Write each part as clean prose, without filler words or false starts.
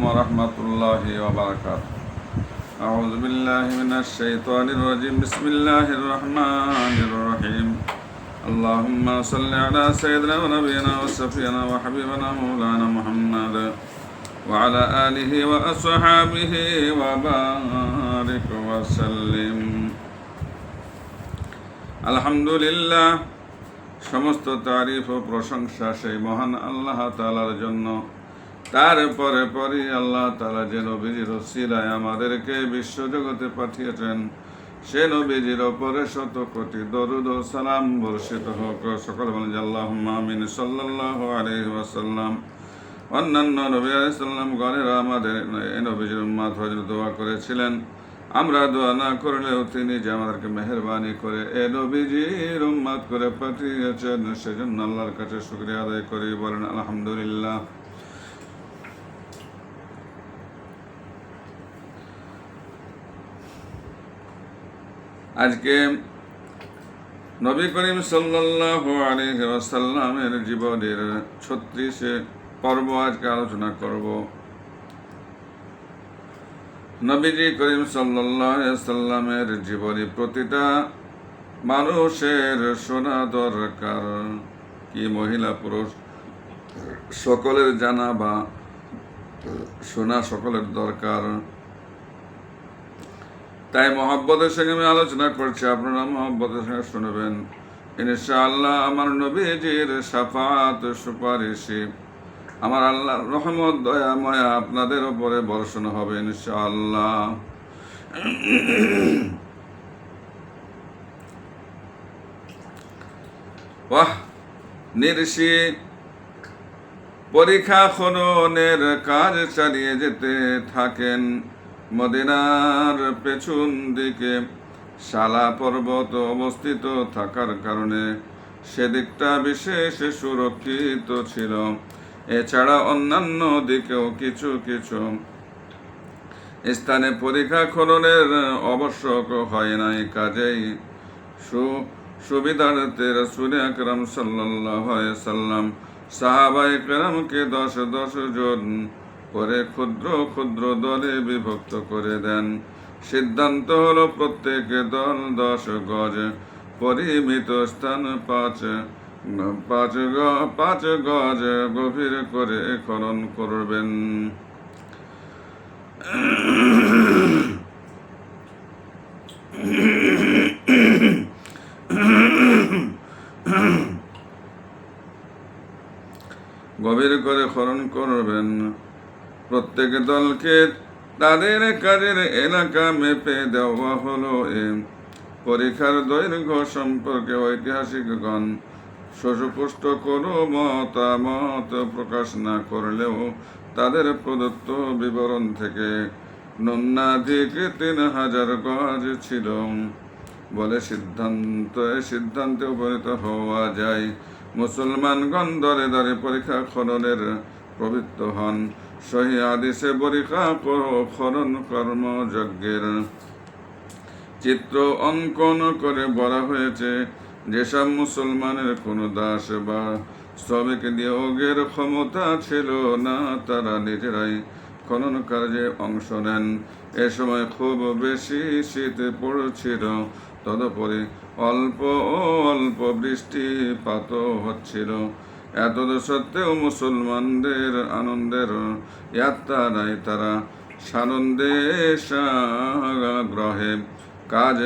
ورحمة الله وبركاته. أعوذ بالله من الشيطان الرجيم. بسم الله الرحمن الرحيم. اللهم صل على سيدنا ونبينا وشفيعنا وحبيبنا مولانا محمد وعلى آله وأصحابه وبارك وسلم. আলহামদুলিল্লাহ, সমস্ত তারিফ ও প্রশংসা সেই মহান আল্লাহ তাআলার জন্য। তারপরে পরে আল্লাহ তাআলা যে নবীজির ওসিলায় আমাদেরকে বিশ্বজগতে পাঠিয়েছেন, সে নবীজির ওপরে শত কোটি দরুদ ও সালাম বর্ষিত হোক। সকল বলেন আল্লাহুম্মা আমিন। সাল্লাল্লাহু আলাইহি ওয়াসাল্লাম। অন্যান্য নবী আলাইহিস সালাম গণেরা আমাদের এই নবীজির উম্মত হওয়ার দোয়া করেছিলেন। আমরা দোয়া না করলেও তিনি যে আমাদেরকে মেহেরবানি করে এ নবীজির উম্মত করে পাঠিয়েছেন, সেজন্য আল্লাহর কাছে শুকরিয়া আদায় করি। বলেন আলহামদুলিল্লাহ। আজকে নবী করিম সাল্লাল্লাহু আলাইহি ওয়াসাল্লামের জীবনের 36 পর্ব আজকে আলোচনা করব। নবীজি করিম সাল্লাল্লাহু আলাইহি ওয়াসাল্লামের জীবনী প্রতিটা মানুষের শোনা দরকার। কি মহিলা পুরুষ সকলের জানা বা শোনা সকলের দরকার। তাই মহব্বতের সঙ্গে আমি আলোচনা করছি, আপনারা মহব্বতের সঙ্গে শুনবেন। ইনশাআল্লাহ আমার নবীজির শাফাআত সুপারিশে আমার আল্লাহর রহমত দয়া মায়া আপনাদের উপরে বর্ষণ হবে ইনশাআল্লাহ। বাহ, নির্শি পরীক্ষা খননের কাজ চালিয়ে যেতে থাকেন। মদিনার পেছন দিকে শালা পর্বত অবস্থিত থাকার কারণে সেদিকটা বিশেষ সুরক্ষিত ছিল। এছাড়া অন্যান্য দিকেও কিছু কিছু স্থানে পরীক্ষা খননের আবশ্যক হয় নাই। কাজেই সুবিধার্থে রাসূল আকরাম সাল্লাল্লাহু আলাইহি সাল্লাম সাহাবায়ে কেরামকে 10 জন করে ক্ষুদ্র ক্ষুদ্র দলে বিভক্ত করে দেন। সিদ্ধান্ত হলো প্রত্যেক দল 10 গজ পরিমিত স্থান 5 গজ গভীর করে খনন করবেন। গভীর করে খনন করবেন। প্রত্যেক দলকে তাদের কাজের এলাকা মেপে দেওয়া হলো। পরীক্ষার দৈর্ঘ্য সম্পর্কে ঐতিহাসিকগণ সুস্পষ্ট কোনো মতামত প্রকাশ না করলেও তাদের প্রদত্ত বিবরণ থেকে ন্যূনাধিক 3000 গজ ছিল বলে সিদ্ধান্তে উপনীত হওয়া যায়। মুসলমানগণ দলে দলে পরীক্ষা খননের প্রবৃত্ত হন। সহিহ হাদিসে পরীক্ষা খনন কর্মযজ্ঞের চিত্র অঙ্কন করে বলা হয়েছে, যেসব মুসলমানের কোনো দাস বা শ্রমিক নিয়োগের ক্ষমতা ছিল না, তারা নিজেরাই খনন কার্যে অংশ নেন। এ সময় খুব বেশি শীত পড়ছিল, তদুপরি অল্প বৃষ্টিপাত হচ্ছিল। এত সত্ত্বেও মুসলমানদের আনন্দের ইয়াত্তা নাই। তারা সানন্দে সাগ্রহে কাজ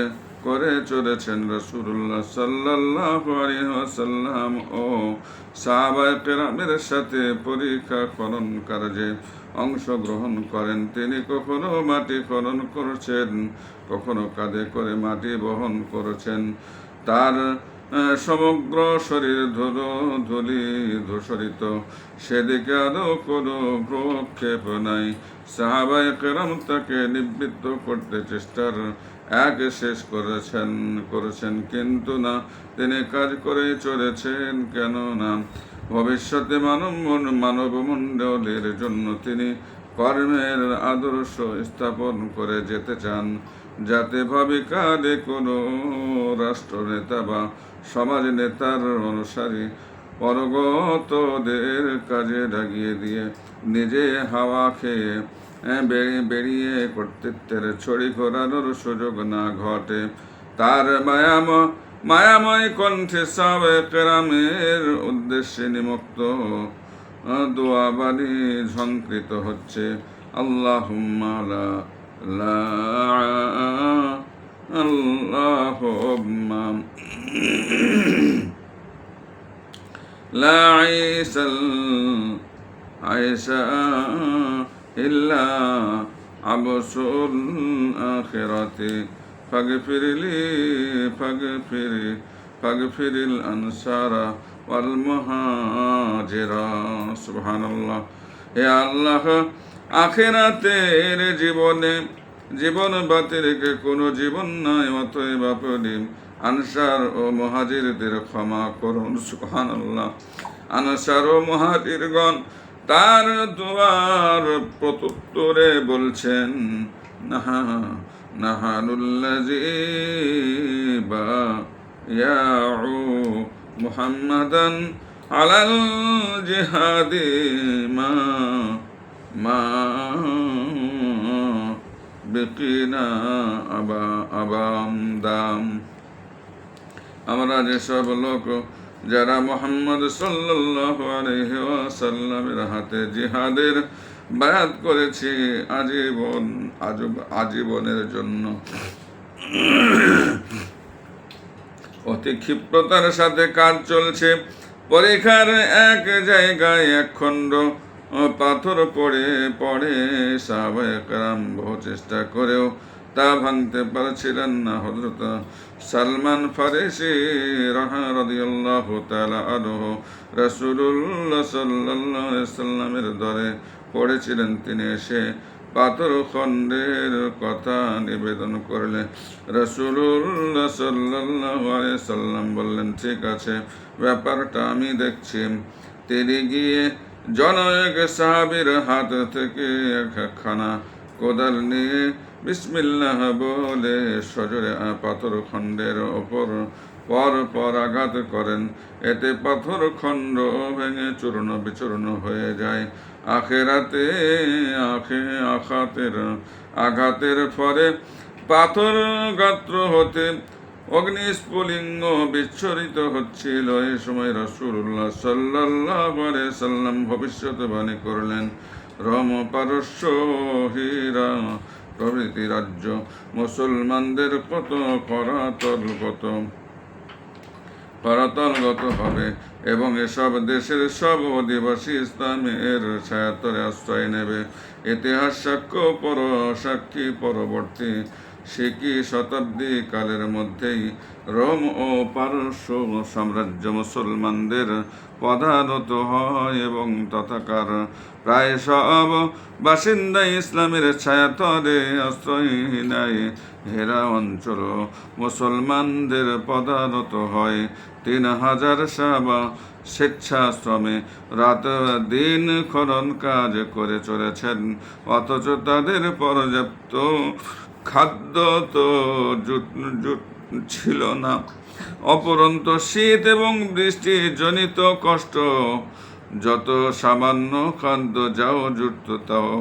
করে চলেছেন। রাসূলুল্লাহ সাল্লাল্লাহু আলাইহি ওয়াসাল্লাম ও সাহাবায়ে কেরামের সাথে পরীক্ষা খনন কার্যে অংশগ্রহণ করেন। তিনি কখনো মাটি খনন করেছেন, কখনো কাঁধে করে মাটি বহন করেছেন। তার সমগ্র শরীর ধুলি ধূসরিত, সেদিকে আদৌ কোনো ভ্রুক্ষেপ নাই। সাহাবায়ে কেরাম তাকে নিবৃত্ত করতে চেষ্টার শেষ করেছেন, কিন্তু না, তিনি কাজ করে চলেছেন। কেন না, ভবিষ্যতে মানবমণ্ডলের জন্য তিনি কর্মের আদর্শ স্থাপন করে যেতে চান, যাতে ভাবিকালে কোনো রাষ্ট্রনেতা বা সমাজ নেতার অনুসারী পরগতদের কাজে লাগিয়ে দিয়ে নিজে হাওয়া খেয়ে বেরিয়ে কর্তৃত্বের ছড়ি ঘোরানোর সুযোগ না ঘটে। তার মায়াময় কণ্ঠে সাহাবায়ে কেরামের উদ্দেশ্যে নিমুক্ত দোয়া বাণী ঝংকৃত হচ্ছে। আল্লাহুম্মা আল্লাহুম্মা লা আইসা ইল্লা আবসুল আখিরাতি ফাগফিরিল আনসারা ওয়াল মুহাজিরা। সুবহানাল্লাহ। হে আল্লাহ, আখিরাতের জীবন বাতিলকে কোনো জীবন নাই, অতএব আপনি আনসার ও মুহাজিরদের ক্ষমা করুন। সুবহানাল্লাহ। আনসার ও মুহাজিরগণ তার দোয়ার প্রত্যুত্তরে বলছেন, নাহানুল্লাযী বায়াউ মুহাম্মাদান আলাল জিহাদি মা বিকিনা আবাম দাম। আমরা যেসব লোক যারা মুহাম্মদ সাল্লাল্লাহু আলাইহি ওয়াসাল্লামের হাতে জিহাদের বায়াত করেছি আজীবনের জন্য, অতি ক্ষিপ্রতার সাথে কাজ চলছে। পরীক্ষার এক জায়গায় এক খণ্ড পাথর পড়ে সাহাবায়ে কেরাম বহু চেষ্টা করেও তা ভাঙতে পারছিলেন না। হযরত সালমান ফারিসি রাদিয়াল্লাহু তাআলা আনহু রাসূলুল্লাহ সাল্লাল্লাহু আলাইহি ওয়াসাল্লামের দরে পড়েছিলেন। তিনি এসে পাথর খণ্ডের কথা নিবেদন করলেন। রাসূলুল্লাহ সাল্লাল্লাহু আলাইহি ওয়াসাল্লাম বললেন, ঠিক আছে, ব্যাপারটা আমি দেখছি। তিনি গিয়ে জনৈক সাহাবীর হাত থেকে একখানা কোদাল নিয়ে বিসমিল্লাহ বলে সজোরে পাথর খণ্ডের ওপর পর আঘাত করেন। এতে পাথর খণ্ড ভেঙে চূর্ণ বিচূর্ণ হয়ে যায়। আঘাতের ফলে পাথর গাত্র হতে অগ্নিস্ফুলিঙ্গ বিচ্ছরিত হচ্ছিল। এই সময় রাসূলুল্লাহ সাল্লাল্লাহু আলাইহি সাল্লাম ভবিষ্যদ্বাণী করলেন, রোম, পারস্য, হীরা প্রভৃতি রাজ্য মুসলমানদের কত করাতলগত হবে এবং এসব দেশের সব অধিবাসী ইসলামের ছায়াতলে আশ্রয় নেবে। ইতিহাস সাক্ষী পরবর্তী সিকি শতাব্দী কালের মধ্যেই রোম ও পারস্য সাম্রাজ্য মুসলমানদের পদানত হয় এবং তথাকার প্রায় সব বাসিন্দা ইসলামের ছায়াতলে আশ্রয় নেয়। হেরা অঞ্চল মুসলমানদের পদানত হয়। 3000 সাহাবা স্বেচ্ছাশ্রমে রাত দিন খনন কাজ করে চলেছেন, অথচ তাদের পর্যাপ্ত খাদ্য তো ছিল না। অপরন্ত শীত এবং বৃষ্টি জনিত কষ্ট, যত সামান্য খাদ্য যাও জুটত তাও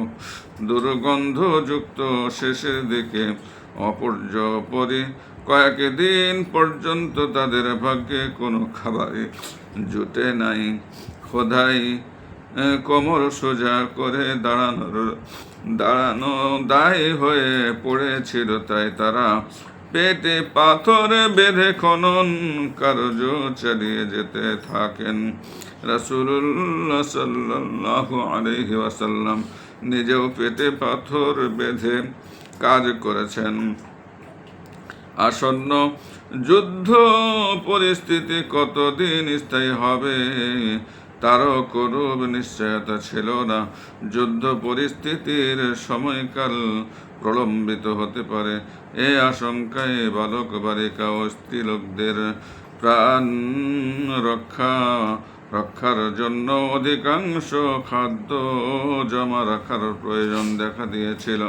দুর্গন্ধযুক্ত। শেষের দিকে অপর্যপরি কয়েকদিন পর্যন্ত তাদের ভাগ্যে কোনো খাবারই জুটে নাই। খোদাই কোমর সোজা করে দাঁড়ানো দায় হয়ে পড়েছিল, তাই তারা পেটে পাথর বেঁধে খনন কার্য চালিয়ে যেতে থাকেন। রাসূলুল্লাহ সাল্লাল্লাহু আলাইহি ওয়াসাল্লাম নিজেও পেটে পাথর বেঁধে কাজ করেছেন। আসন্ন যুদ্ধ পরিস্থিতি কতদিন স্থায়ী হবে তারও কোনো নিশ্চয়তা ছিল না। যুদ্ধ পরিস্থিতির সময়কাল প্রলম্বিত হতে পারে, এ আশঙ্কায় বালক বালিকা ও স্ত্রীলোকদের প্রাণ রক্ষার জন্য অধিকাংশ খাদ্য জমা রাখার প্রয়োজন দেখা দিয়েছিল।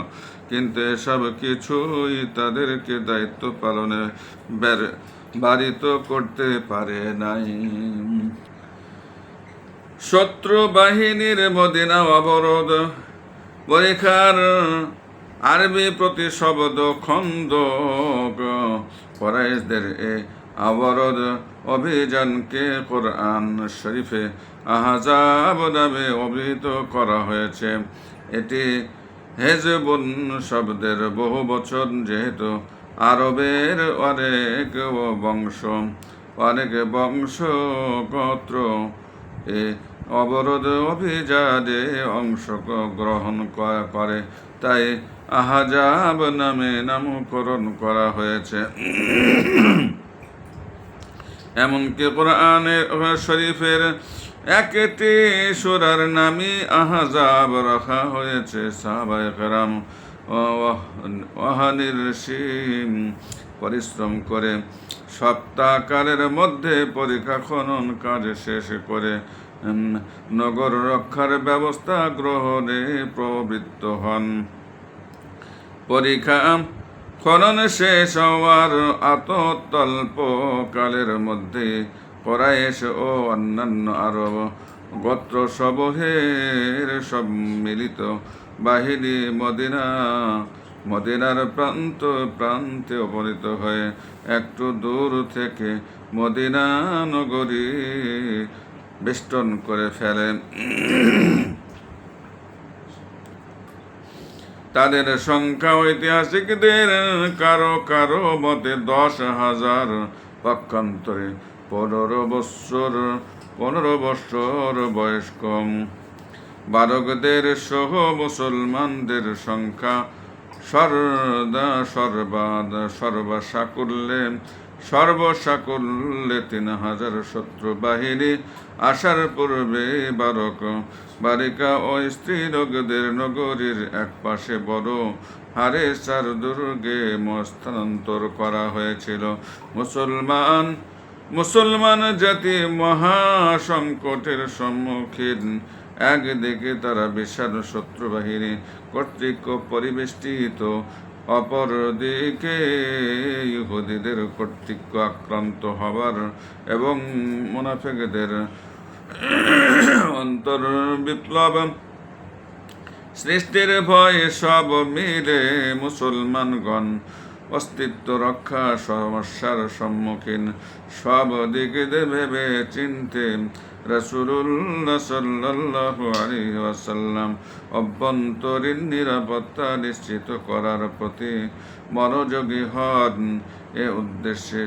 কিন্তু এসব কিছুই তাদেরকে দায়িত্ব পালনে বারিত করতে পারে নাই। শত্রু বাহিনীর মদিনা অবরোধ। পরীক্ষার আরবি প্রতিশব্দ খন্দক। কুরাইশদের এ অবরোধ অভিযানকে কোরআন শরীফে আহজাব নামে অভিহিত করা হয়েছে। এটি হেজবুন শব্দের বহু বচন, যেহেতু আরবের অনেক বংশ গোত্র এ অবরোধ অভিযানে অংশগ্রহণ করে, তাই আহজাব নামে নামকরণ করা হয়েছে। এমনকি কোরআনে শরীফের একটি সূরার নামই আহজাব রাখা হয়েছে। সাহাবায়ে কেরাম অহর্নিশি পরিশ্রম করে সপ্তাহকালের মধ্যে পরিখা খনন কাজ শেষ করে নগর রক্ষার ব্যবস্থা গ্রহণে প্রবৃত্ত হন। পরিখা খনন শেষ হওয়ার আততল্পকালের মধ্যে কুরাইশ ও অন্যান্য আরব গোত্রসমূহের সম্মিলিত বাহিনী মদিনার প্রান্তে উপনীত হয়ে একটু দূর থেকে মদিনা নগরী বেষ্টন করে ফেলে। তাদের সংখ্যা ঐতিহাসিকদের কারো কারো মতে 10,000, পক্ষান্তরে 15 বৎসর বয়স্ক। বালকদের সহ মুসলমানদের সংখ্যা সর্বসাকুল্যে 3,000। শত্রু বাহিনী আসার পূর্বে বালিকা ও স্ত্রী লোকদের নগরীর এক পাশে বড় হারেসার দুর্গে স্থানান্তর করা হয়েছিল। মুসলমান জাতি মহাসংকটের সম্মুখীন। একদিকে তারা বিশাল শত্রু বাহিনী কর্তৃক পরিবেষ্টিত, অপরদিকে ইহুদিদের কর্তৃক আক্রান্ত হবার এবং মুনাফিকদের অন্তর্বিপ্লব সৃষ্টির ভয়ে সব মিলে মুসলমানগণ অস্তিত্ব রক্ষা সমস্যার সম্মুখীন। সব দিকে ভেবে চিনতে রাসূলুল্লাহ সাল্লাল্লাহু আলাইহি ওয়াসাল্লাম অভ্যন্তরীণ নিরাপত্তা নিশ্চিত করার প্রতি মনোযোগী হন। এ উদ্দেশ্যে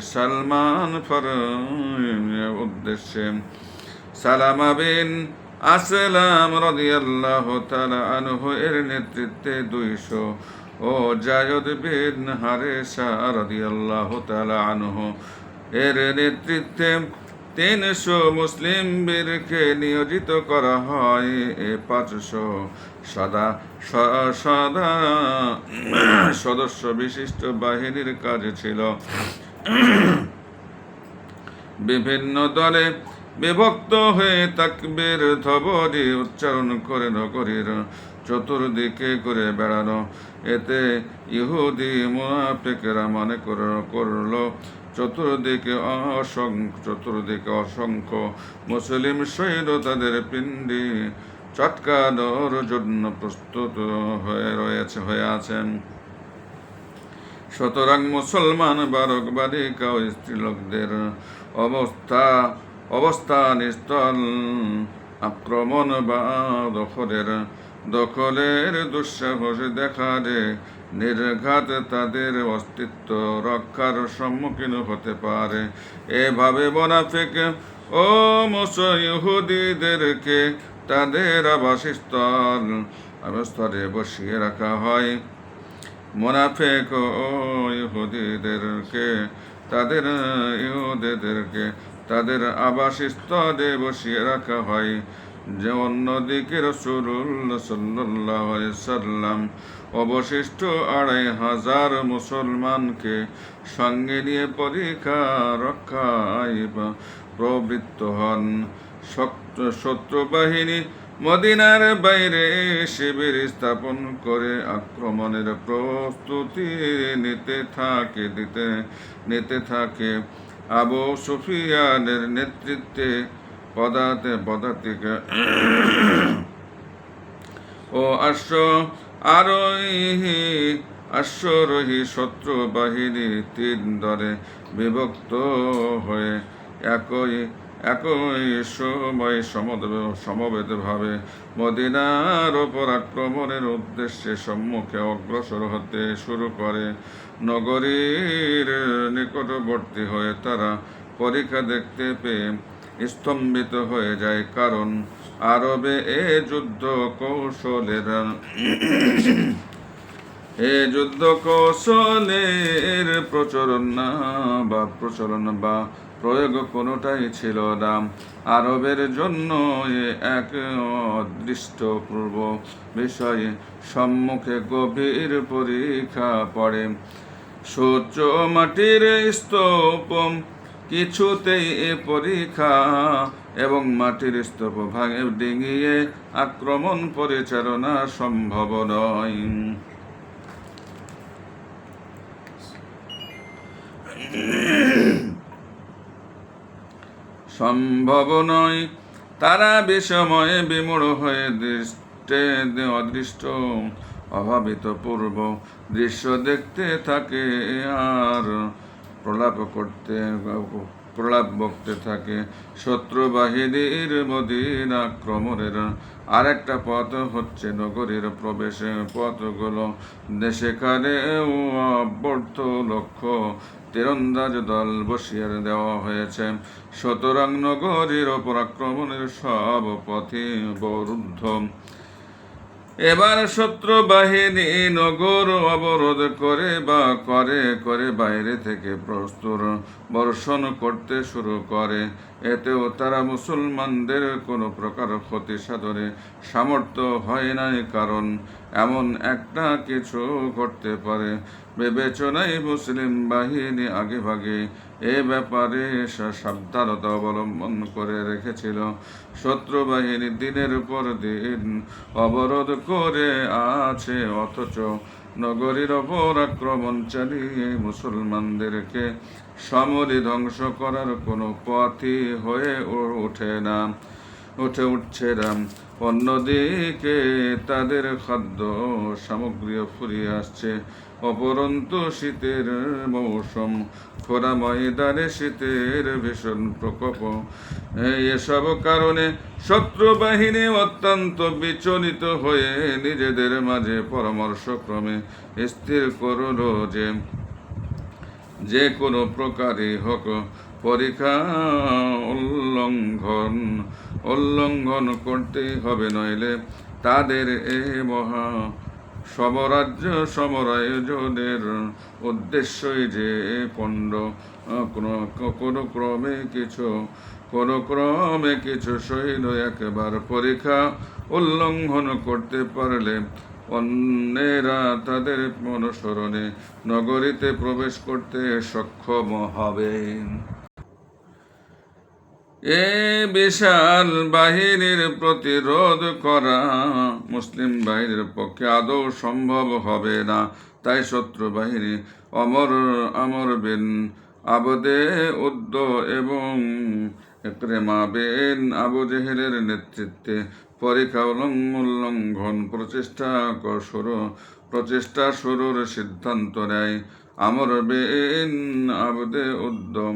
সালামা বিন আসলাম রাদিয়াল্লাহু তাআলা আনহু এর নেতৃত্বে 200 ও জায়দ বিন হারেসা রাদিয়াল্লাহু তাআলা আনহু এর নেতৃত্বে 300 মুসলিম বীরকে নিয়োজিত করা হয়। এ 500 সদস্য বিশিষ্ট বাহিনীর কাজ ছিল বিভিন্ন দলে বিভক্ত হয়ে তাকবীর ধ্বনি উচ্চারণ করে নগরীর চতুর্দিকে করে বেড়ানো। এতে ইহুদি মুনাফিকরা মনে করল চতুর্দিকে অসংখ্য মুসলিম সৈন্য তাদের পিণ্ডি চটকানোর জন্য প্রস্তুত হয়ে আছেন। সুতরাং মুসলমান বালক বালিকা ও স্ত্রীলোকদের অবস্থানস্থল আক্রমণ বা দখলের দুঃসাহস দেখালে নির্ঘাত তাদের অস্তিত্ব রক্ষার সম্মুখীন হতে পারে। এভাবে মুনাফিক ও ইহুদিদেরকে তাদের আবাসস্থলে বসিয়ে রাখা হয়। মুনাফিক ও ইহুদিদেরকে তাদের আবাসস্থলে বসিয়ে রাখা হয়। যে অন্যদিকে রাসূলুল্লাহ সাল্লাল্লাহু আলাইহি সাল্লাম অবশিষ্ট 2,500 মুসলমানকে সঙ্গে নিয়ে পরিখা রক্ষায় প্রবৃত্ত হন। শত্রু বাহিনী মদিনার বাইরে শিবির স্থাপন করে আক্রমণের প্রস্তুতি নিতে থাকে। আবু সুফিয়ানের নেতৃত্বে পদাতিক ও আশ্বারোহী শত্রু বাহিনী 3 দলে বিভক্ত হয়ে একই সময় সমবেতভাবে মদিনার ওপর আক্রমণের উদ্দেশ্যে সম্মুখে অগ্রসর হতে শুরু করে। নগরীর নিকটবর্তী হয়ে তারা পরীক্ষা দেখতে পেয়ে স্তম্ভিত হয়ে যায়, কারণ আরবে এ যুদ্ধ কৌশলের প্রচলন বা প্রয়োগ কোনোটাই ছিল না। আরবের জন্য এক অদৃষ্টপূর্ব বিষয়ে সম্মুখে গভীর পরীক্ষা পড়ে। সূর্য মাটির স্তূপ কিছুতেই এ পরীক্ষা এবং মাটির স্তূপ ডিঙিয়ে আক্রমণ পরিচালনা সম্ভব নয়। তারা বিষময়ে বিমূঢ় হয়ে অদৃষ্ট অভাবিত পূর্ব দৃশ্য দেখতে থাকে আর প্রলাপ বকতে থাকে। শত্রু বাহিনীর মদিনা আক্রমণের আরেকটা পথ হচ্ছে নগরীর প্রবেশ পথগুলো। সেখানে অব্যর্থ লক্ষ্য তীরন্দাজ দল বসিয়ে দেওয়া হয়েছে। সুতরাং নগরীর ওপর আক্রমণের সব পথই অবরুদ্ধ। এবার শত্রু বাহিনী নগর অবরোধ করে বাইরে থেকে প্রস্তুর বর্ষণ করতে শুরু করে। এতেও তারা মুসলমানদের কোনো প্রকার ক্ষতি সাধনে সামর্থ্য হয় নাই, কারণ এমন একটা কিছু করতে পারে বিবেচনায় মুসলিম বাহিনী আগেভাগে এ ব্যাপারে সাবধানতা অবলম্বন করে রেখেছিল। শত্রু বাহিনী দিনের পর দিন অবরোধ করে আছে, অথচ নগরীর ওপর আক্রমণ চালিয়ে মুসলমানদেরকে সমূলে ধ্বংস করার কোনো পথই হয়ে উঠছে না। অন্যদিকে তাদের খাদ্য সামগ্রীও ফুরিয়ে আসছে। অপরন্তু শীতের মৌসুম, খোলা ময়দানে শীতের ভীষণ প্রকোপ, এসব কারণে শত্রু বাহিনী অত্যন্ত বিচলিত হয়ে নিজেদের মাঝে পরামর্শক্রমে স্থির করল যে কোনো প্রকারই হোক পরীক্ষা উল্লঙ্ঘন করতেই হবে, নইলে তাদের এ মহা সমরায়োজনের উদ্দেশ্যই যে পণ্ড কোনো ক্রমে কিছু সৈন্য একবার পরীক্ষা উল্লঙ্ঘন করতে পারলে অন্যেরা তাদের অনুসরণে নগরীতে প্রবেশ করতে সক্ষম হবে। এ বিশাল বাহিনীর প্রতিরোধ করা মুসলিম বাহিনীর পক্ষে আদৌ সম্ভব হবে না। তাই শত্রু বাহিনী আমর বিন আবদে উদ্দ এবং ইকরিমা বিন আবু জেহেলের নেতৃত্বে পরীক্ষা উল্লঙ্ঘন প্রচেষ্টা শুরুর সিদ্ধান্ত নেয়। আমর বিন আবদে উদ্দম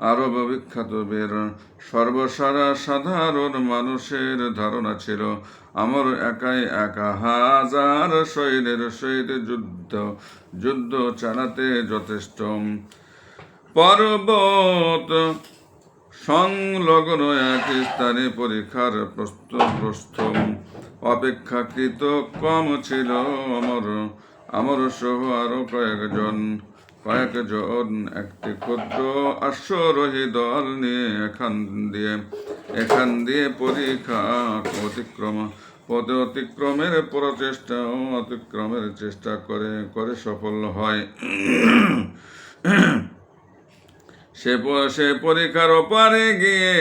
আরব বিখ্যাত বীর। সাধারণ মানুষের ধারণা ছিল আমর একাই 1000 সৈন্যের সহিত যুদ্ধ চালাতে যথেষ্ট। পর্বত সংলগ্ন এক স্থানে পরীক্ষার প্রস্থ অপেক্ষাকৃত কম ছিল। আমর সহ আরো কয়েকজন একটি ক্ষুদ্র অশ্বারোহী দল নিয়ে এখান দিয়ে পরীক্ষা অতিক্রমের চেষ্টা করে সফল হয়। সে পরীক্ষার ওপারে গিয়ে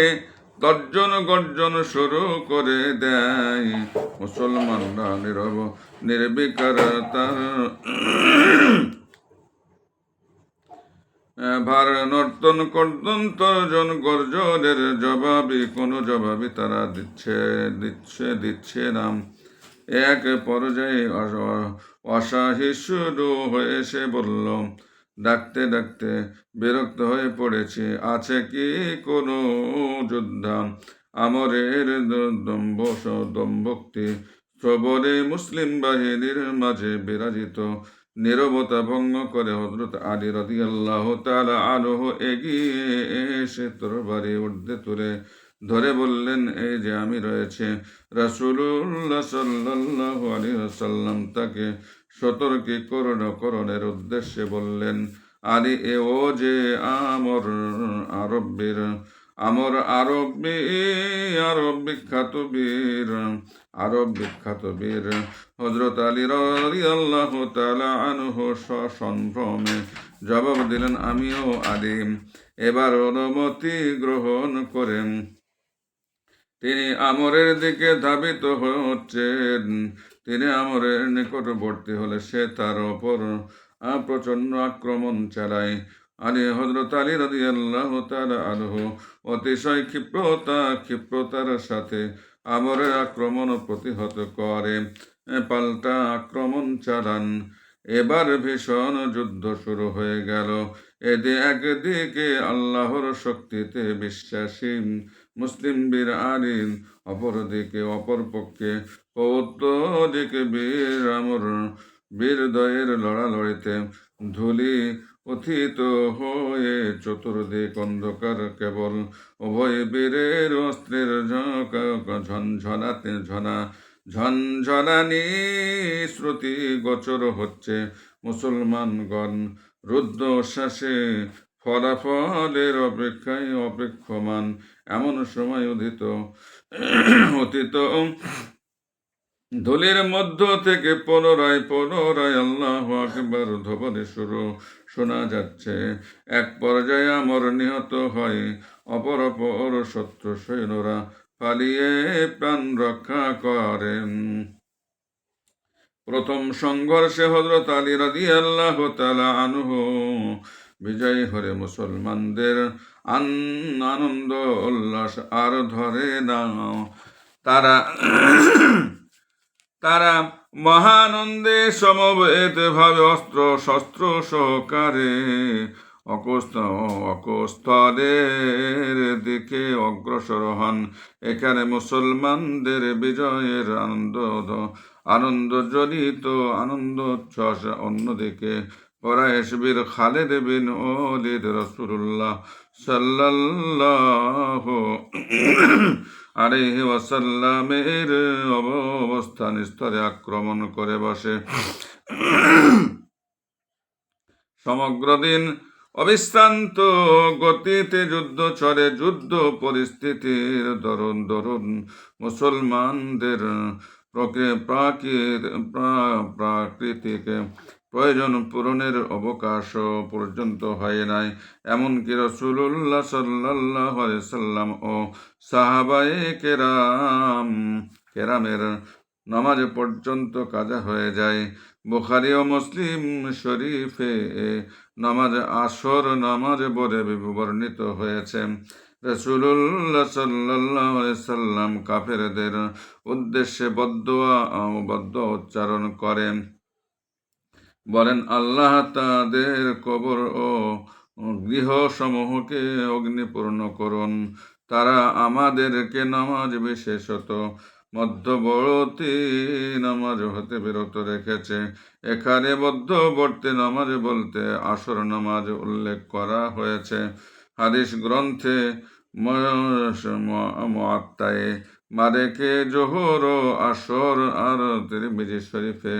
গর্জন শুরু করে দেয়। মুসলমানরা নির্বিকার ভার নর্তন কর্তন তর্জন গর্জনের কোনো জবাবই তারা দিচ্ছে না। এক পর্যায়ে অসহিষ্ণু হয়ে সে বলল, ডাকতে ডাকতে বিরক্ত হয়ে পড়েছি, আছে কি কোনো যোদ্ধা আমরের দম্ভক্তি শ্রবণে মুসলিম বাহিনীর মাঝে বিরাজিত। নীরবতা ভঙ্গ করে হযরত আলী রাদিয়াল্লাহু তাআলা আনহু এগিয়ে এসে তরবারি ঊর্ধ্বে তুলে ধরে বললেন, এই যে আমি রয়েছে। রাসূলুল্লাহ সাল্লাল্লাহু আলাইহি ওয়াসাল্লাম তাকে সতর্কীকরণের উদ্দেশ্যে বললেন, আলী, ও যে আরব বিখ্যাত বীর হযরত আলী রাদিয়াল্লাহু তাআলা আনহু সসম্ভ্রমে জবাব দিলেন, আমিও আলী। এবার অনুমতি গ্রহণ করেন তিনি আমরের দিকে ধাবিত হচ্ছেন। তিনি আমরের নিকটবর্তী হলে সে তার ওপর প্রচন্ড আক্রমণ চালায়। হযরত আলী রাদিয়াল্লাহু তাআলা আনহু অতিশয় ক্ষিপ্রতার সাথে আমরের আক্রমণ প্রতিহত করে পাল্টা আক্রমণ চালান। এবার ভীষণ যুদ্ধ শুরু হয়ে গেল। একদিকে আল্লাহর শক্তিতে বিশ্বাসী মুসলিম বীর আলী, অপরপক্ষে দিকে বীরদ্বয়ের লড়ালড়িতে ধূলি পথিত হয়ে চতুর্দিক অন্ধকার, কেবল উভয় বীরের অস্ত্রের ঝনঝনানি শ্রুতি গোচর হচ্ছে। মুসলমানগণ রুদ্ধশ্বাসে ফলাফলের অপেক্ষায় অপেক্ষমান। এমন সময় অতীত ধুলির মধ্য থেকে পুনরায় আল্লাহু আকবার ধ্বনি শোনা যাচ্ছে। এক পর্যায়ে আমর নিহত হয়, অপর শত্রু সৈন্যরা পালিয়ে প্রাণ রক্ষা করেন। প্রথম সংঘর্ষে হযরত আলী রাদিয়াল্লাহু তাআলা আনহু বিজয়ী হলে মুসলমানদের আনন্দ উল্লাস আর ধরে না। তারা মহানন্দে সমবেত ভাবে অস্ত্র শস্ত্র সহকারে অকস্তদের দিকে অগ্রসর হন। এখানে মুসলমানদের বিজয়ের আনন্দ জনিত আনন্দ উচ্ছ্বাস। অন্যদিকে কুরাইশ বীর খালিদ বিন ওলীদ রাসূলুল্লাহ সাল্লাল্লাহু আলাইহি ওয়াসাল্লামের অবস্থান স্তরে আক্রমণ করে বসে। সমগ্র দিন অবিশ্রান্ত গতিতে যুদ্ধ চলে। যুদ্ধ পরিস্থিতির দরুন মুসলমানদের প্রাকৃতিক প্রয়োজন পূরণের অবকাশ পর্যন্ত হয় নাই। এমনকি রাসূলুল্লাহ সাল্লাল্লাহু আলাইহি সাল্লাম ও সাহাবায়ে কেরামের নামাজ পর্যন্ত কাজা হয়ে যায়। বুখারী ও মুসলিম শরীফে আসর নামাজ বলে বর্ণিত হয়েছে। রাসূলুল্লাহ সাল্লাল্লাহু আলাইহি সাল্লাম কাফেরদের উদ্দেশ্যে বদদুয়া উচ্চারণ করেন, বলেন, আল্লাহ তাদের কবর ও গৃহসমূহকে অগ্নিপূর্ণ করুন। তারা আমাদেরকে নামাজ, বিশেষত মধ্যবর্তী নামাজ হতে বিরত রেখেছে। এখানে মধ্যবর্তী নামাজ বলতে আসর নামাজ উল্লেখ করা হয়েছে। হাদিস গ্রন্থে মুআত্তায়ে মালিকে জোহর ও আসর আর তিরমিজি শরীফে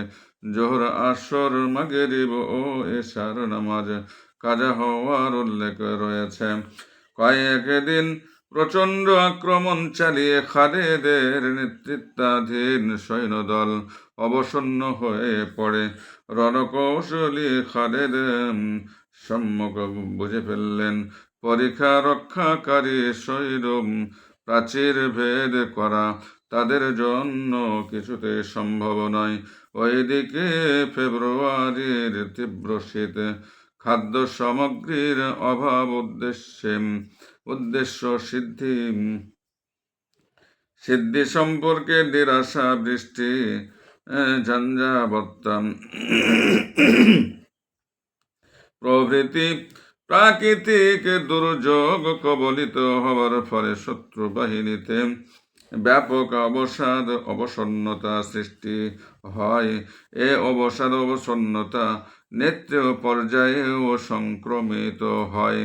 জোহর, আসর, মাগরিব ও এশার নামাজ কাজা হওয়ার উল্লেখ রয়েছে। কয়েকদিন প্রচণ্ড আক্রমণ চালিয়ে খালিদের নেতৃত্বাধীন সৈন্যদল অবসন্ন হয়ে পড়ে। রণকৌশলী খালিদ সম্মুখ বুঝে ফেললেন পরীক্ষা রক্ষাকারী সৈন্য প্রাচীর ভেদ করা তাদের জন্য কিছুতে সম্ভব নয়। ওইদিকে ফেব্রুয়ারির তীব্র শীত খাদ্য সামগ্রীর অভাব উদ্দেশ্য সিদ্ধি সম্পর্কে নিরাশা বৃষ্টি ঝঞ্ঝাবত্তা প্রভৃতি প্রাকৃতিক দুর্যোগ কবলিত হওয়ার ফলে শত্রু বাহিনীতে ব্যাপক অবসন্নতা সৃষ্টি হয়। এ অবসন্নতা নেত্রীয় পর্যায়েও সংক্রমিত হয়।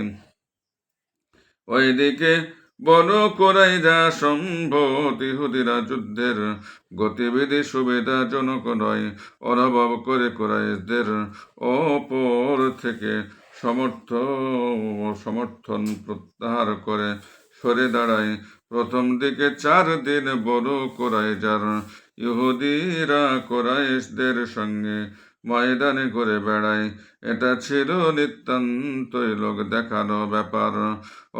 ওইদিকে বনু কুরাইজা সম্ভব ইহুদিরা যুদ্ধের গতিবিধি সুবিধাজনক নয় অনুভব করে কুরাইশদের ওপর থেকে সমর্থন প্রত্যাহার করে সরে দাঁড়ায়। প্রথম দিকে 4 দিন বনু কুরাইজার ইহুদিরা কুরাইশদের সঙ্গে ময়দানে ঘুরে বেড়ায়। এটা ছিল নিতান্তই লোক দেখানো ব্যাপার।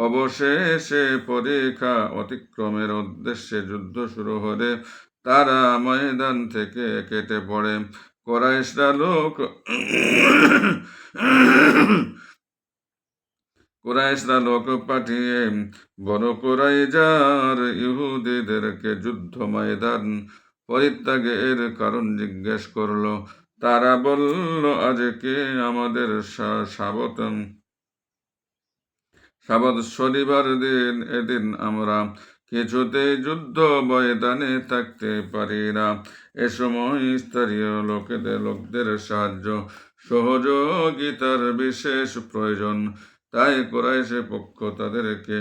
অবশেষে পরীক্ষা অতিক্রমের উদ্দেশ্যে যুদ্ধ শুরু হলে তারা ময়দান থেকে কেটে পড়ে। কুরাইশরা লোক পাঠিয়ে বনু কুরাইজার ইহুদিদেরকে যুদ্ধ ময়দান পরিত্যাগের কারণ জিজ্ঞেস করলো। তারা বলল, আজকে আমাদের সাবত শনিবার দিন, এদিন আমরা কিছুতেই যুদ্ধ ময়দানে থাকতে পারি না। এ সময় স্থানীয় লোকদের সাহায্য সহযোগিতার বিশেষ প্রয়োজন। তাই কুরাইশের পক্ষ তাদেরকে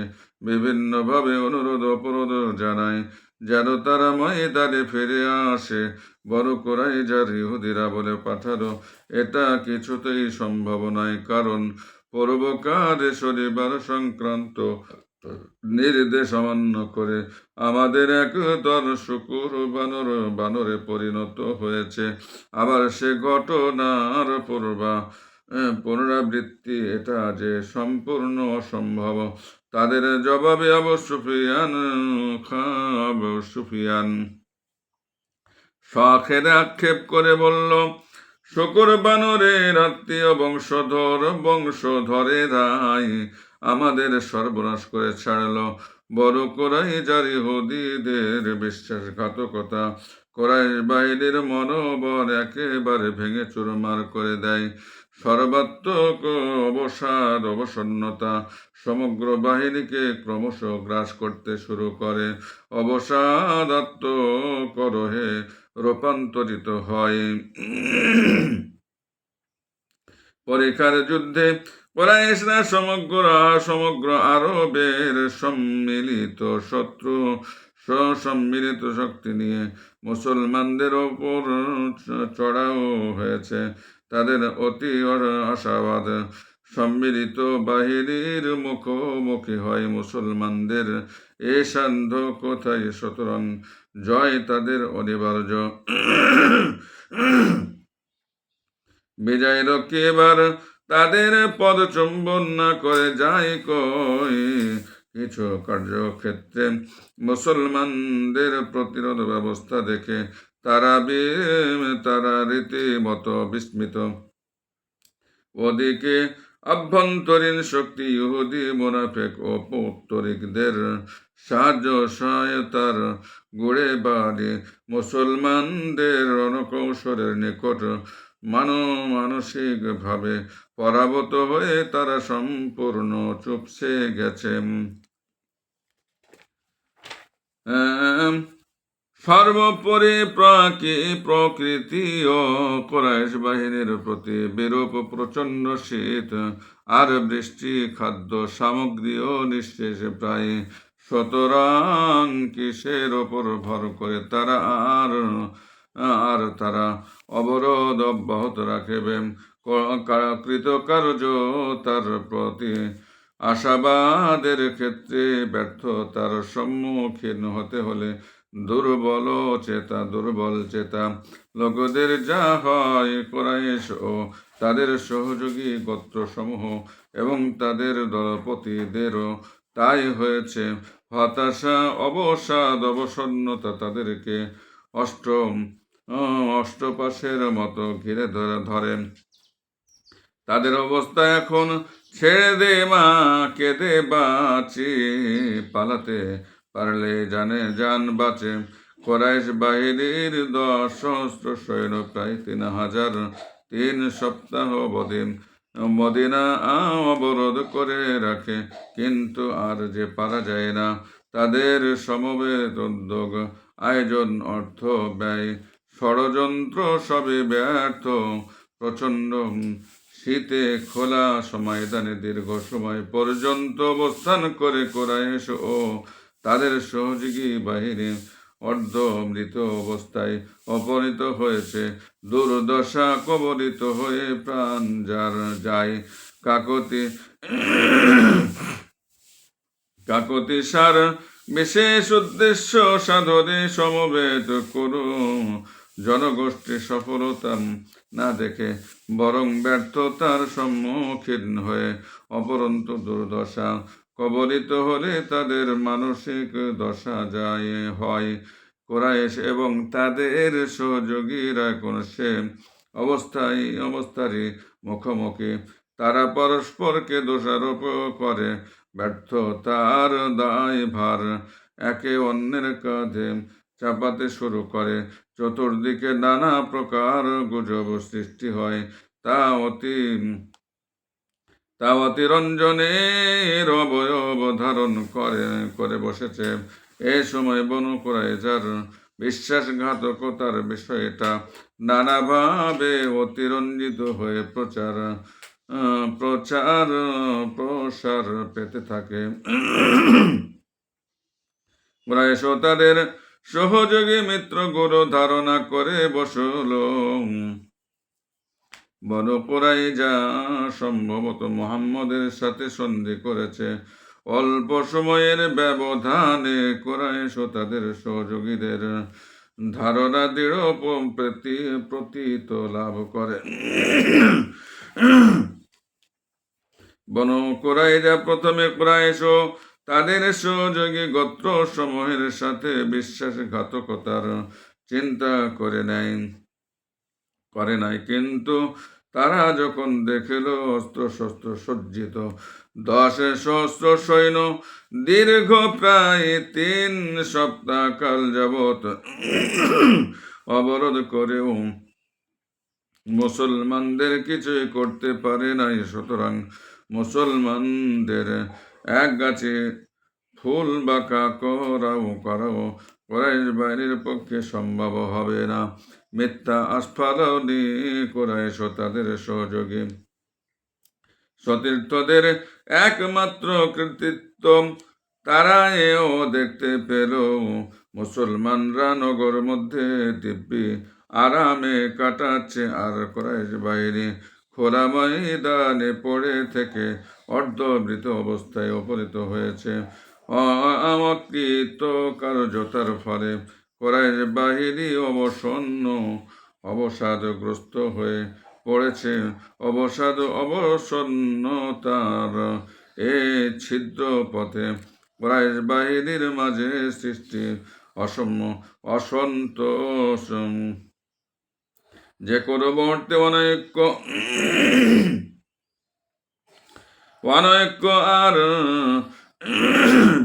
বিভিন্নভাবে অনুরোধ অপরোধ জানায় যেন তারা ময়দানে ফিরে আসে। বনু কুরাইজার ইহুদিরা বলে পাঠালো, এটা কিছুতেই সম্ভব নয়, কারণ পূর্বকালে শনিবার সংক্রান্ত নির্দেশ অমান্য করে আমাদের একদল শুকুর বানরে পরিণত হয়েছে। আবার সে ঘটনার পুনরাবৃত্তি এটা যে সম্পূর্ণ অসম্ভব। তাদের জবাবে আবু সুফিয়ান শখের আক্ষেপ করে বলল, শুকুর বানরের আত্মীয় বংশধরেরাই আমাদের সর্বনাশ করে ছাড়লো। বড় কুরাইজার ইহুদিদের বিশ্বাসঘাতকতা কুরাইশ বাহিনীর মনোবল একেবারে ভেঙে চুরমার করে দেয়। সর্বাত্মক অবসন্নতা সমগ্র বাহিনীকে ক্রমশ গ্রাস করতে শুরু করে, অবসাদ আত্মকরহে রূপান্তরিত হয়। পরীক্ষার যুদ্ধে কুরাইশরা সমগ্র আরবের সম্মিলিত শক্তি নিয়ে মুসলমানদের ওপর চড়াও হয়েছে। তাদের অতি আশাবাদ সম্মিলিত বাহিনীর মুখোমুখি হয় মুসলমানদের এ সান্ধ্য কোথায়, সুতরাং জয় তাদের অনিবার্য। বিজয় লক্ষ্যে এবার তাদের পদচুম্বন না করে যায় কই। কিছু কার্যক্ষেত্রে মুসলমানদের প্রতিরোধ ব্যবস্থা দেখে তারা রীতিমতো বিস্মিত। ওদিকে আভ্যন্তরীণ শক্তি ইহুদি মুনাফিক ও পৌত্তরিকদের সাহায্য সহায়তার গুড়ে বাড়ি মুসলমানদের রণকৌশলের নিকট মানসিকভাবে পরাভূত হয়ে তারা সম্পূর্ণ চুপসে গেছে। সর্বোপরি প্রকৃতি ও কুরাইশ বাহিনীর প্রতি বিরূপ প্রচণ্ড শীত আর বৃষ্টি খাদ্য সামগ্রীও নিঃশেষে প্রায়। সুতরাং কিসের ওপর ভর করে তারা অবরোধ অব্যাহত রাখবে? কৃতকার্যতার প্রতি আশাবাদের ক্ষেত্রে ব্যর্থতার সম্মুখীন হতে হলে দুর্বল চেতা লোকদের যা হয়, কুরাইশ ও তাদের সহযোগী গোত্রসমূহ এবং তাদের দলপতিদেরও তাই হয়েছে। হতাশা, অবসাদ, অবসন্নতা তাদেরকে অষ্টপাশের মতো ঘিরে ধরে। তাদের অবস্থা এখন, ছেড়ে দে মা, কেঁদে বাঁচি, পালাতে পারলে জানে জান বাঁচে। কোরাইশ বাহিনীর 10,000 সৈন্য প্রায় 3,000 3 সপ্তাহ অবধি মদিনা অবরোধ করে রাখে, কিন্তু আর যে পারা যায় না। তাদের সমবেত উদ্যোগ, আয়োজন, অর্থ ব্যয়, ষড়যন্ত্র সবই ব্যর্থ। প্রচণ্ড শীতে খোলা ময়দানে দীর্ঘ সময় পর্যন্ত অবস্থান করে কুরাইশ ও তাদের সহযোগী বাহিনী অর্ধমৃত অবস্থায় অপহৃত হয়েছে। দুর্দশা কবলিত হয়ে প্রাণ যার যায়। কাকতি সার বিশেষ উদ্দেশ্য সাধনে সমবেত করু, জনগোষ্ঠী সফলতা না দেখে বরং ব্যর্থতার সম্মুখীন হয়ে অপরন্ত দুর্দশা কবলিত হলে তাদের মানসিক দশা যায় হয়। কুরাইশ এবং তাদের সহযোগীরা কোন সে অবস্থারই মুখোমুখি। তারা পরস্পরকে দোষারোপ করে, ব্যর্থতার দায়ভার একে অন্যের কাঁধে চাপাতে শুরু করে। চতুর্দিকে নানা প্রকার গুজব সৃষ্টি হয়। তা অতিরঞ্জনের অবয়ব ধারণ করে বসেছে। এ সময় বনু কুরাইজার বিশ্বাসঘাতকতার বিষয়টা নানাভাবে অতিরঞ্জিত হয়ে প্রসার পেতে থাকে। কুরাইশ ও তাদের সহযোগী মিত্রগুলো ধারণা করে বসল, বনু কুরাইজা সম্ভবত মুহাম্মদের সাথে সন্ধি করেছে। অল্প সময়ের ব্যবধানে কুরাইশ ও তাদের সহযোগীদের ধারণা দৃঢ় প্রতীত লাভ করে। বনু কুরাইজা প্রথমে কুরাইশ ও তাদের সহযোগী গোত্র সমূহের সাথে বিশ্বাসঘাতকতার চিন্তা করে নাই, কিন্তু তারা যখন দেখল অস্ত্রশস্ত্র সজ্জিত 10,000 সৈন্য দীর্ঘ প্রায় 3 সপ্তাহ কাল যাবৎ অবরোধ করেও মুসলমানদের কিছুই করতে পারে নাই, সুতরাং মুসলমানদের এক গাছে ফুল বাঁকা করাও কুরাইশ বাহিনীর পক্ষে সম্ভব হবে না। মিথ্যা আস্ফালনে কুরাইশ ও তাদের সহযোগী সতীর্থদের একমাত্র কৃতিত্ব তারা এও দেখতে পেল। মুসলমানরা নগর মধ্যে দিব্যি আরামে কাটাচ্ছে, আর কুরাইশ বাহিনী খোলা ময়দানে পড়ে থেকে অর্ধমৃত অবস্থায় অপহৃত হয়েছে। আমকৃত কার্যতার ফলে কুরাইশ বাহিনী অবসাদগ্রস্ত হয়ে পড়েছে। অবসন্নতার এ ছিদ্র পথে কুরাইশ বাহিনীর মাঝে সৃষ্টি অসন্তোষ যে কোনো মুহূর্তে অনৈক্য আর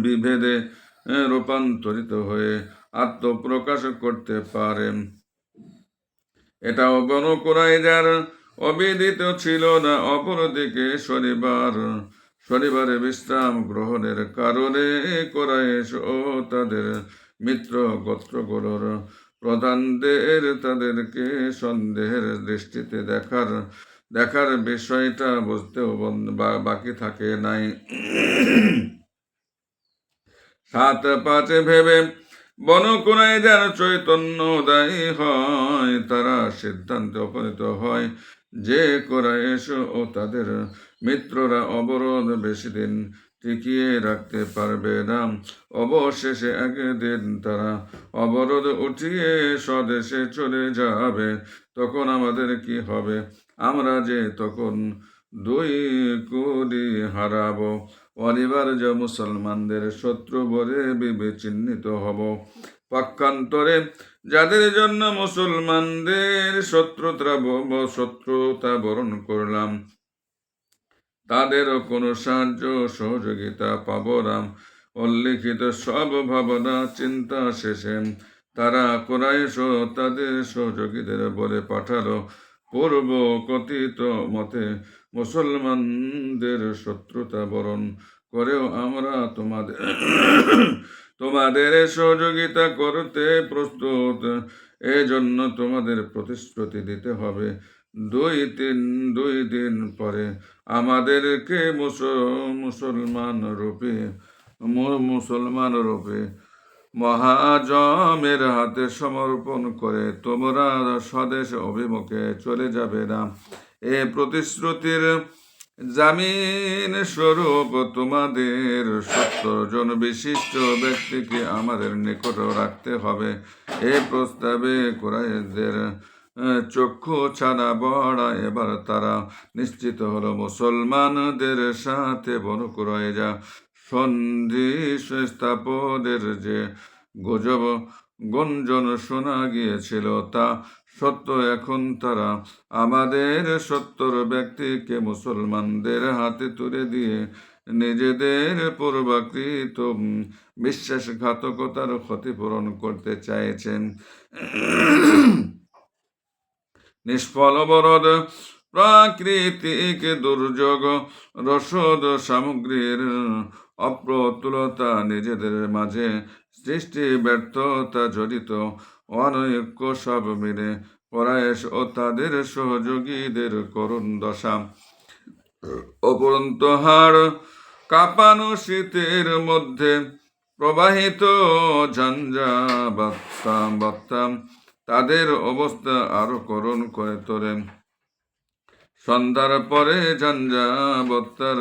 বিভেদে রূপান্তরিত হয়ে আত্মপ্রকাশ করতে পারে। এটাও বনু কুরাইজার অবিদিত ছিল না। অপরদিকে শনিবারে বিশ্রাম গ্রহণের কারণে কুরাইশ ও তাদের মিত্র গোত্রগুলোর প্রধানদের তাদেরকে সন্দেহের দৃষ্টিতে দেখার বিষয়টা বুঝতেও বাকি থাকে নাই। 7-5 ভেবে বনু কুরাইজার চৈতন্যদায়ী হয়। তারা সিদ্ধান্তে উপনীত হয় যে কুরাইশ ও তাদের মিত্ররা অবরোধ বেশি দিন টিকিয়ে রাখতে পারবে না। অবশেষে একদিন তারা অবরোধ উঠিয়ে স্বদেশে চলে যাবে। তখন আমাদের কি হবে? আমরা যে তখন 2 কোটি হারাবো। অনিবার্য মুসলমানদের শত্রু বলে বিবেচিত হব। পক্ষান্তরে যাদের জন্য মুসলমানদের শত্রুতা বরণ করলাম, তাদেরও কোনো সাহায্য সহযোগিতা পাব না। উল্লিখিত সব ভাবনা চিন্তা শেষে তারা কুরাইশ ও তাদের সহযোগীদের বলে পাঠালো, পূর্ব কথিত মতে মুসলমানদের শত্রুতা বরণ করেও আমরা তোমাদের সহযোগিতা করতে প্রস্তুত। এজন্য তোমাদের প্রতিশ্রুতি দিতে হবে, 2 দিন পরে আমাদেরকে মুসলমান রূপে মহাজমের হাতে সমর্পণ করে তোমরা স্বদেশ অভিমুখে চলে যাবে না। এ প্রতিশ্রুতির জামিন স্বরূপ তোমাদের 70 জন বিশিষ্ট ব্যক্তিকে আমাদের নিকট রাখতে হবে। এ প্রস্তাবে কুরাইশদের চক্ষু ছাড়া বড়া। এবার তারা নিশ্চিত হলো মুসলমানদের সাথে বনু কুরাইজা সন্ধি স্থাপনের যে গুঞ্জন শোনা গিয়েছিল তা সত্য। এখন তারা আমাদের 70 ব্যক্তিকে মুসলমানদের হাতে তুলে দিয়ে নিজেদের পূর্বাকৃত বিশ্বাসঘাতকতার ক্ষতিপূরণ করতে চাইছেন। নিষ্ফল বরদ প্রাকৃতিক দুর্যোগ, রসদ সামগ্রীর অপ্রতুলতা, নিজেদের মাঝে সৃষ্টি ব্যর্থতা জড়িত অনৈক্য সব মিলে কুরাইশ ও তাদের সহযোগীদের করুণ দশা। অপরন্ত হাড় কাঁপানো শীতের মধ্যে প্রবাহিত ঝঞ্ঝা বাত্তা তাদের অবস্থা আরো করুণ করে তোলেন। সন্ধ্যার পরে ঝঞ্ঝাবত্তার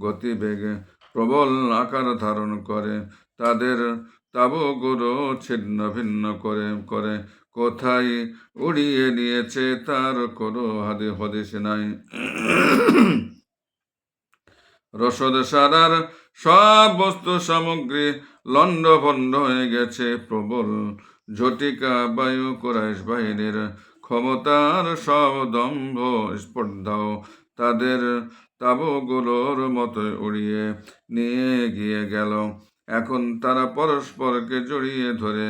গতিবেগে প্রবল আকার ধারণ করে তাদের তাঁবুগুলো ছিন্ন ভিন্ন করে কোথায় উড়িয়ে নিয়েছে তার কোনো হদিশ নাই। রসদ সারার সব বস্তু সামগ্রী লণ্ডভণ্ড হয়ে গেছে। প্রবল ঝটিকা বায়ু কুরাইশ বাহিনীর ক্ষমতার সব দম্ভ স্পর্ধাও তাদের তাঁবুগুলোর মতো উড়িয়ে নিয়ে গিয়ে গেল। এখন তারা পরস্পরকে জড়িয়ে ধরে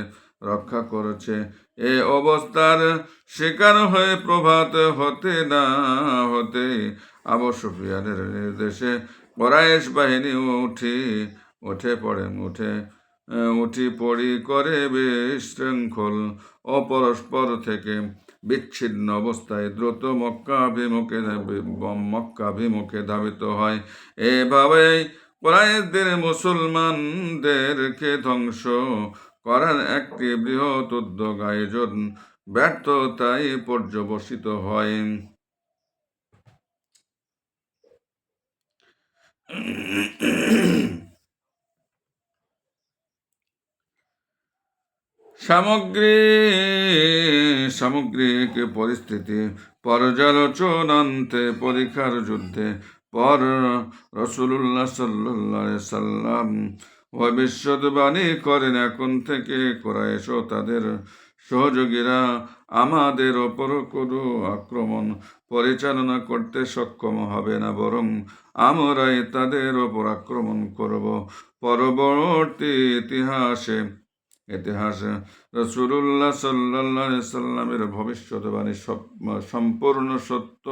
রক্ষা করেছে। এ অবস্থার শিকার হয়ে প্রভাত হতে না হতে আবু সুফিয়ানের নির্দেশে কুরাইশ বাহিনী উঠি পড়ি করে বিশৃঙ্খল ও পরস্পর থেকে বিচ্ছিন্ন অবস্থায় দ্রুত মক্কাভিমুখে ধাবিত হয়। এভাবেই কুরাইশদের মুসলমানদেরকে ধ্বংস করার একটি বৃহৎ উদ্যোগ আয়োজন ব্যর্থতায় পর্যবসিত হয়। সামগ্রিক পরিস্থিতি পর্যালোচনান্তে পরীক্ষার যুদ্ধে পর রাসূলুল্লাহ সাল্লাল্লাহু আলাইহি সাল্লাম ভবিষ্যদ্বাণী করেন, এখন থেকে কুরাইশ ও তাদের সহযোগীরা আমাদের ওপর কোনো আক্রমণ পরিচালনা করতে সক্ষম হবে না, বরং আমরাই তাদের ওপর আক্রমণ করব। পরবর্তী ইতিহাসে রাসূলুল্লাহ সাল্লাল্লাহু আলাইহি সাল্লামের ভবিষ্যদ্বাণী সম্পূর্ণ সত্য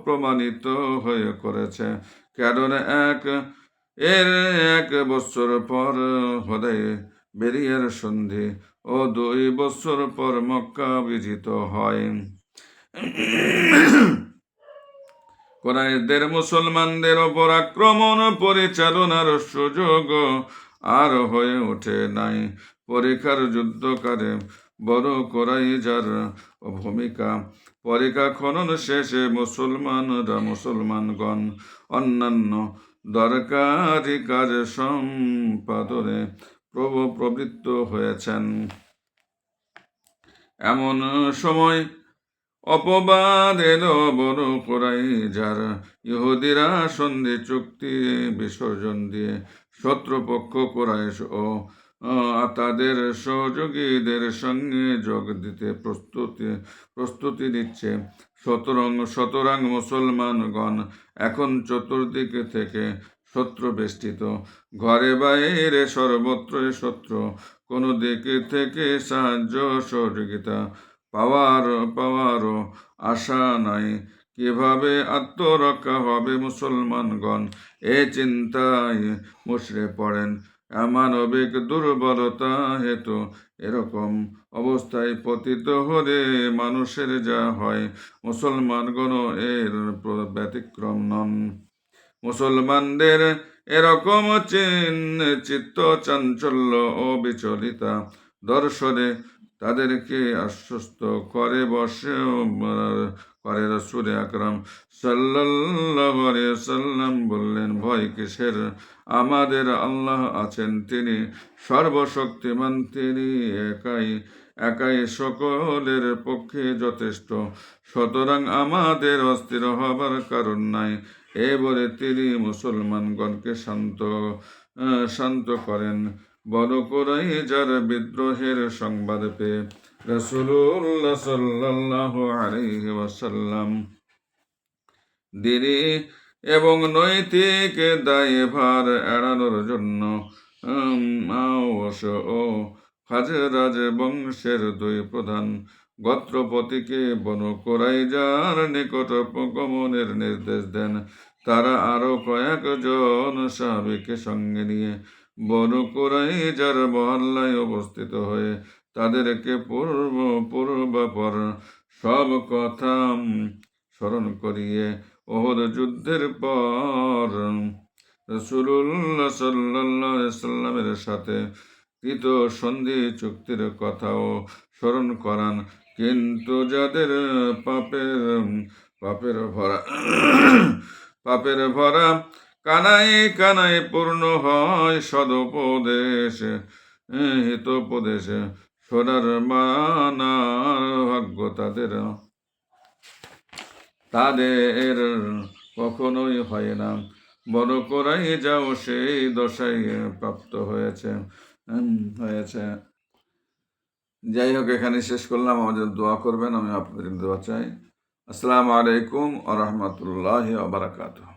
প্রমাণিত হয়ে করেছে। কারণ এক বছর পর হুদায়বিয়ার সন্ধি ও 2 বছর পর মক্কা বিজিত হয়। কুরাইশদের মুসলমানদের ওপর আক্রমণ পরিচালনার সুযোগ আর হয়ে ওঠে নাই। পরীক্ষার যুদ্ধকারে বড় কুরাইশার ভূমিকা। পরীক্ষা খনন শেষে মুসলমানগণ অন্যান্য দরকারি কাজ সম্পাদনে প্রবৃত্ত হয়েছেন। এমন সময় অপবাদ এলো বনু কুরাইজার ইহুদিরা সন্ধি চুক্তি বিসর্জন দিয়ে শত্রুপক্ষ কুরাইশ ও তাদের সহযোগীদের সঙ্গে যোগ দিতে প্রস্তুতি নিচ্ছে। সুতরাং মুসলমানগণ এখন চতুর্দিকে থেকে শত্রু বেষ্টিত, ঘরে বাইরে সর্বত্রই শত্রু, কোনো দিকে থেকে সাহায্য সহযোগিতা পাওয়ারও আশা নাই। কিভাবে আত্মরক্ষা হবে মুসলমানগণ, এ চিন্তায় মুশড়ে পড়েন। মানবিক দুর্বলতা হেতু এরকম অবস্থায় পতিত হলে মানুষের যা হয়, মুসলমানগণও এর ব্যতিক্রম নন। মুসলমানদের এরকম চিত্ত চাঞ্চল্য ও বিচলিতা দর্শনে তাদেরকে আশ্বস্ত করে রাসূল আকরাম সাল্লাল্লাহু আলাইহি ওয়াসাল্লাম বললেন, ভয় কিসের? আমাদের আল্লাহ আছেন, তিনি সর্বশক্তিমান, তিনি একাই সকলের পক্ষে যথেষ্ট, সুতরাং আমাদের অস্থির হবার কারণ নাই। এ বলে তিনি মুসলমানগণকে শান্ত করেন। বনু কুরাইজার বিদ্রোহের সংবাদ পেয়ে রাসূলুল্লাহ সাল্লাল্লাহু আলাইহি ওয়াসাল্লাম দিনী এবং নৈতিক দায়ভার এড়ানোর জন্য আওস ও খাজরাজ বংশের দুই প্রধান গোত্রপতিকে বনু কুরাইজার নিকট গমনের নির্দেশ দেন। তারা আরো কয়েকজন সাহাবীকে সঙ্গে নিয়ে বনু কুরাইজার মহল্লায় উপস্থিত হয়ে তাদেরকে পূর্বাপর সব কথা স্মরণ করিয়ে ওহদ যুদ্ধের পর রাসূলুল্লাহ সাল্লাল্লাহু আলাইহি সাল্লামের সাথে কৃত সন্ধি চুক্তির কথাও স্মরণ করান। কিন্তু যাদের পাপের ভরা কানায় পূর্ণ হয় সদুপদেশ হিতোপদেশ, শোনার মানার ভাগ্য তাদের কখনোই হয় না। বনু কুরাইজাও সেই দশায় প্রাপ্ত হয়েছে। যাই হোক, এখানে শেষ করলাম। আমাদের দোয়া করবেন, আমি আপনাদের দোয়া চাই। আসসালামু আলাইকুম ওয়া রাহমাতুল্লাহি ওয়া বারাকাতুহু।